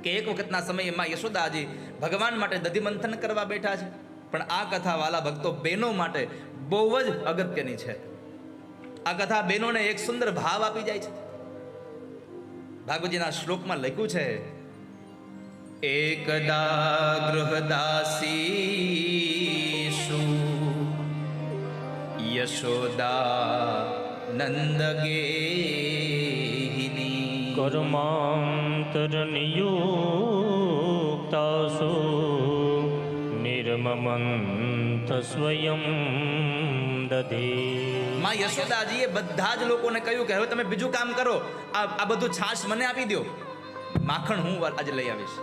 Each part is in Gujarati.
કે એક વખતના સમયમાં યશોદાજી ભગવાન માટે દધી મંથન કરવા બેઠા છે. પણ આ કથા વાલા ભક્તો બહેનો માટે બહુ જ અગત્યની છે. આ કથા બહેનોને એક સુંદર ભાવ આપી જાય છે. ભાગવતજીના શ્લોકમાં લખ્યું છે, એકદા ગૃહદાસીષુ યશોદા નંદગેહિની કર્માંતરનિયુક્તાસુ નિર્મમંત સ્વયં દધી. માં યશોદાજીએ બધા જ લોકોને કહ્યું કે હવે તમે બીજું કામ કરો, આ બધું છાશ મને આપી દો, માખણ હું આજે લઈ આવીશ.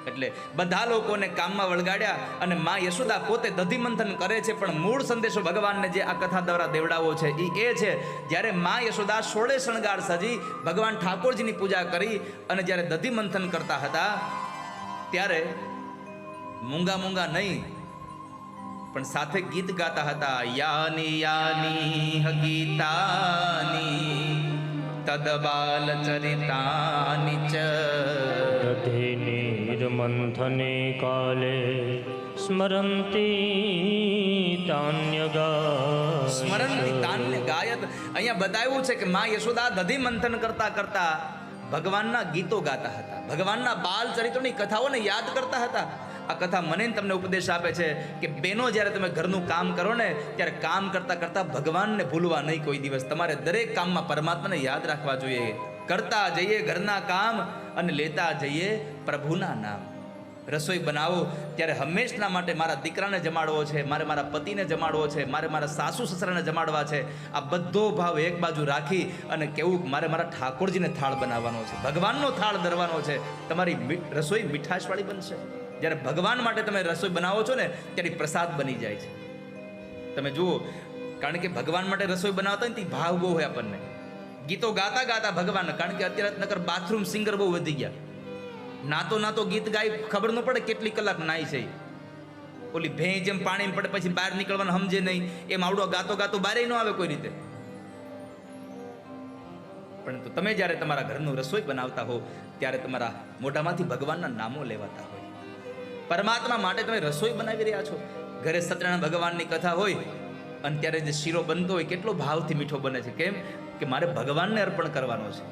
એટલે બધા લોકોને કામમાં વળગાડ્યા અને માં યશોદા પોતે દધી મંથન કરે છે. પણ મૂળ સંદેશો ભગવાનને જે આ કથા દ્વારા દેવડાવો છે એ છે, જ્યારે માં યશોદા 16 શણગાર સજી ભગવાન ઠાકોરજીની પૂજા કરી અને જ્યારે દધી મંથન કરતા હતા ત્યારે મૂંગા નહીં પણ સાથે ગીત ગાતા હતા. યાની યાની ગીતાની તદબાલ ચરિતાની ચ દધી નિર્મંથને કાલે સ્મરંતી તાન્યગાયત. સ્મરંતી તાન્ય ગાયત. અહીંયા બતાવ્યું છે કે માં યશોદા દધી મંથન કરતા કરતા ભગવાનના ગીતો ગાતા હતા, ભગવાનના બાલ ચરિત્રોની કથાઓને યાદ કરતા હતા. આ કથા મને તમને ઉપદેશ આપે છે કે બહેનો, જ્યારે તમે ઘરનું કામ કરો ને ત્યારે કામ કરતા કરતા ભગવાનને ભૂલવા નહીં કોઈ દિવસ. તમારે દરેક કામમાં પરમાત્માને યાદ રાખવા જોઈએ. કરતા જઈએ ઘરના કામ અને લેતા જઈએ પ્રભુના નામ. રસોઈ બનાવો ત્યારે હંમેશના માટે મારા દીકરાને જમાડવો છે, મારે મારા પતિને જમાડવો છે, મારે મારા સાસુ સસરાને જમાડવા છે. આ બધો ભાવ એક બાજુ રાખી અને કેવું મારે મારા ઠાકોરજીને થાળ બનાવવાનો છે, ભગવાનનો થાળ ધરવાનો છે. તમારી રસોઈ મીઠાશવાળી બનશે. જ્યારે ભગવાન માટે તમે રસોઈ બનાવો છો ને ત્યારે પ્રસાદ બની જાય છે. તમે જુઓ, કારણ કે ભગવાન માટે રસોઈ બનાવતા હોય ને તે ભાવ બહુ હોય આપણને. ગીતો ગાતા ગાતા ભગવાન, કારણ કે અત્યારે નકર બાથરૂમ સિંગર બહુ વધી ગયા. નાતો ગીત ગાય, ખબર ન પડે કેટલી કલાક નાય છે. ઓલી ભેં જેમ પાણી પડે પછી બહાર નીકળવાનું સમજે નહીં, એમ આવડો ગાતો ગાતો બારે ન આવે કોઈ રીતે. પરંતુ તમે જ્યારે તમારા ઘરનું રસોઈ બનાવતા હો ત્યારે તમારા મોઢામાંથી ભગવાનના નામો લેવાતા હોય. પરમાત્મા માટે તમે રસોઈ બનાવી રહ્યા છો. ઘરે સત્યનારાયણ ભગવાનની કથા હોય અને ત્યારે જે શીરો બનતો હોય કેટલો ભાવથી મીઠો બને છે. કેમ કે મારે ભગવાનને અર્પણ કરવાનો છે,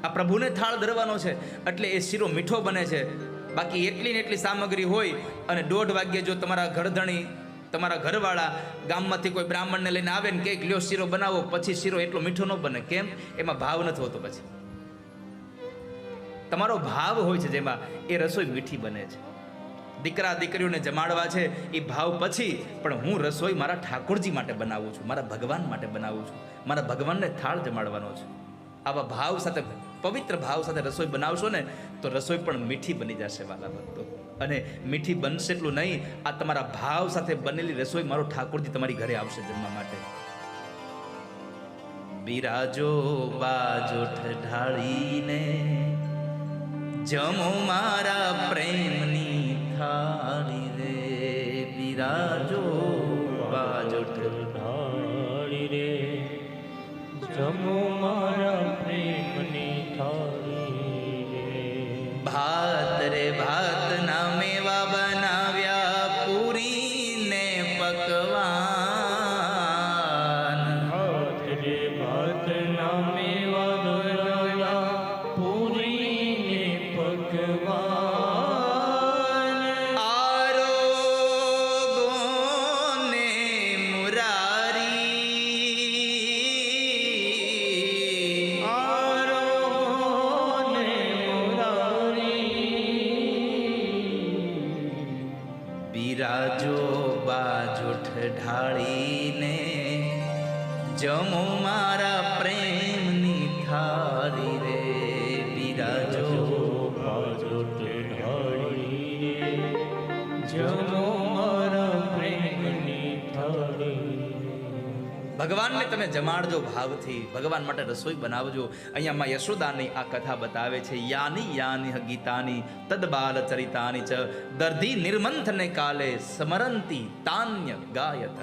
આ પ્રભુને થાળ ધરવાનો છે, એટલે એ શીરો મીઠો બને છે. બાકી એટલી ને એટલી સામગ્રી હોય અને 1:30 વાગ્યે જો તમારા ઘરધણી, તમારા ઘરવાળા ગામમાંથી કોઈ બ્રાહ્મણને લઈને આવે ને કે લ્યો શીરો બનાવો, પછી શીરો એટલો મીઠો ન બને. કેમ? એમાં ભાવ નથી હોતો. પછી તમારો ભાવ હોય છે જેમાં એ રસોઈ મીઠી બને છે. દીકરા દીકરીઓને જમાડવા છે એ ભાવ પછી, પણ હું રસોઈ મારા ઠાકોરજી માટે બનાવું છું, મારા ભગવાન માટે બનાવું છું, મારા ભગવાનને થાળ જમાડવાનો છે. આવા ભાવ સાથે, પવિત્ર ભાવ સાથે રસોઈ બનાવશો ને તો રસોઈ પણ મીઠી બની જશે વાલા ભક્તો. અને મીઠી બનશે એટલું નહીં, આ તમારા ભાવ સાથે બનેલી રસોઈ મારો ઠાકોરજી તમારી ઘરે આવશે જમવા માટે. બિરાજો બાજોઠ ઢાળીને જમો મારા પ્રેમની થાળી રે. બિરાજો બાજોઠ ઢાળી રે જમો મારા પ્રેમની થાળી રે. ભાત રે ભાત ના મેવા બનાવ્યા, પૂરી ને પકવાન. ભાત રે ભાત ના મેવા બનાવ્યા, પૂરી ને પકવાન. આરોગો ને મુરારી, આરોને મુરારી. બિરાજો બાજોઠ ઢાળીને જમો મારા પ્રેમની થાળી રે. બિરાજો બાજોઠ ઢાળી રે જમો મારા પ્રેમની થાળી. ભગવાનને તમે જમાડજો ભાવથી, ભગવાન માટે રસોઈ બનાવજો. અહીંયા માં યશોદાની આ કથા બતાવે છે. યાની યાની ગીતાની તદબાલ ચરિતાની ચ દર્ધી નિર્મંથને કાલે સ્મરંતી તાન્ય ગાયત.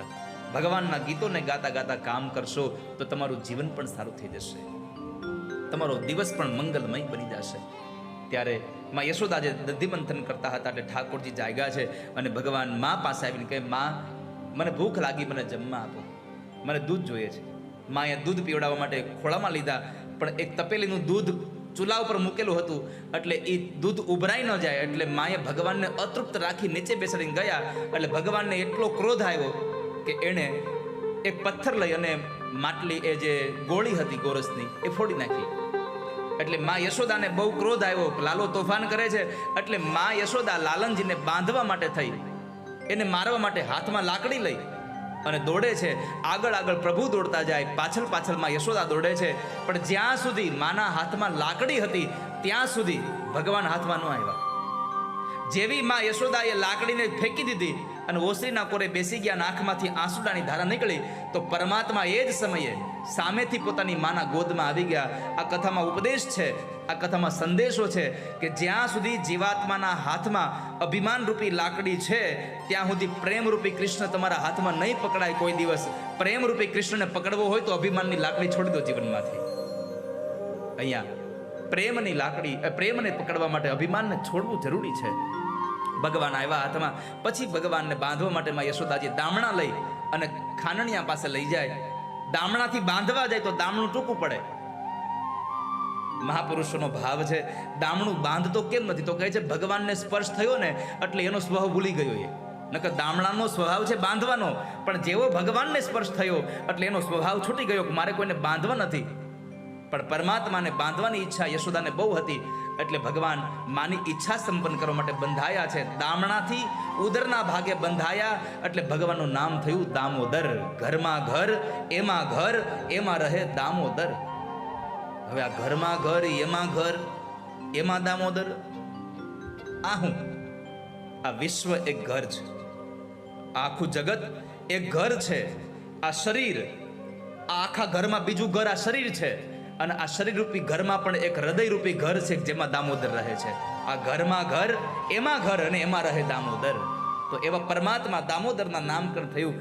ભગવાનના ગીતોને ગાતા ગાતા કામ કરશો તો તમારું જીવન પણ સારું થઈ જશે, તમારો દિવસ પણ મંગલમય બની જશે. ત્યારે માં યશોદા જે દધી મંથન કરતા હતા એટલે ઠાકોરજી જાગ્યા છે અને ભગવાન માં પાસે આવીને કહે, માં મને ભૂખ લાગી, મને જમવા આપો, મને દૂધ જોઈએ છે. માએ દૂધ પીવડાવવા માટે ખોળામાં લીધા, પણ એક તપેલીનું દૂધ ચૂલા ઉપર મૂકેલું હતું એટલે એ દૂધ ઉભરાઈ ન જાય એટલે માએ ભગવાનને અતૃપ્ત રાખી નીચે બેસાડીને ગયા. એટલે ભગવાનને એટલો ક્રોધ આવ્યો કે એણે એક પથ્થર લઈ અને માટલી એ જે ગોળી હતી ગોરસની એ ફોડી નાખી. એટલે માં યશોદાને બહુ ક્રોધ આવ્યો, લાલો તોફાન કરે છે. એટલે માં યશોદા લાલનજીને બાંધવા માટે થઈ, એને મારવા માટે હાથમાં લાકડી લઈ અને દોડે છે. આગળ આગળ પ્રભુ દોડતા જાય, પાછળ પાછળમાં યશોદા દોડે છે. પણ જ્યાં સુધી માના હાથમાં લાકડી હતી ત્યાં સુધી ભગવાન હાથમાં ન આવ્યા. જેવી માં યશોદાએ લાકડીને ફેંકી દીધી અને ઓસરીના કોરે બેસી ગયા, આંખમાંથી આંસુડાની ધારા નીકળી, તો પરમાત્મા એ જ સમયે સામેથી પોતાની માના ગોદમાં આવી ગયા. આ કથામાં ઉપદેશ છે, આ કથામાં સંદેશો છે કે જ્યાં સુધી જીવાત્માના હાથમાં અભિમાન રૂપી લાકડી છે ત્યાં સુધી પ્રેમરૂપી કૃષ્ણ તમારા હાથમાં નહીં પકડાય કોઈ દિવસ. પ્રેમરૂપી કૃષ્ણને પકડવો હોય તો અભિમાનની લાકડી છોડી દો જીવનમાંથી. અહીંયા પ્રેમની લાકડી, પ્રેમને પકડવા માટે અભિમાનને છોડવું જરૂરી છે. ભગવાન આવ્યા હાથમાં. પછી ભગવાનને બાંધવા માટે માં યશોદાજી દામણા લઈ અને ખાનણિયા પાસે લઈ જાય. દામણાથી બાંધવા જાય તો દામણું ટૂંકું પડે. મહાપુરુષોનો ભાવ છે, દામણું બાંધતો કેમ નથી? તો કહે છે ભગવાનને સ્પર્શ થયો ને એટલે એનો સ્વભાવ ભૂલી ગયો. એ નકર દામણાનો સ્વભાવ છે બાંધવાનો, પણ જેવો ભગવાનને સ્પર્શ થયો એટલે એનો સ્વભાવ છૂટી ગયો કે મારે કોઈને બાંધવા નથી. પણ પરમાત્માને બાંધવાની ઈચ્છા યશોદાને બહુ હતી એટલે ભગવાન માની ઈચ્છા સંપન્ન કરવા માટે બંધાયા છે. દામણાથી ઉદરના ભાગે બંધાયા એટલે ભગવાનનું નામ થયું દામોદર. ઘરમાં ઘર, એમાં ઘર, એમાં રહે દામોદર. હવે આ ઘરમાં ઘર, એમાં ઘર, એમાં દામોદર, આ હું? આ વિશ્વ એક ઘર છે, આખું જગત એક ઘર છે. આ શરીર, આ આખા ઘરમાં બીજું ઘર આ શરીર છે. અને આ શરીર રૂપી ઘરમાં પણ એક હૃદય રૂપી ઘર છે જેમાં દામોદર રહે છે. આ ઘરમાં ઘર, એમાં ઘર અને એમાં રહે દામોદર. તો એવા પરમાત્મા દામોદરના નામકરણ થયું.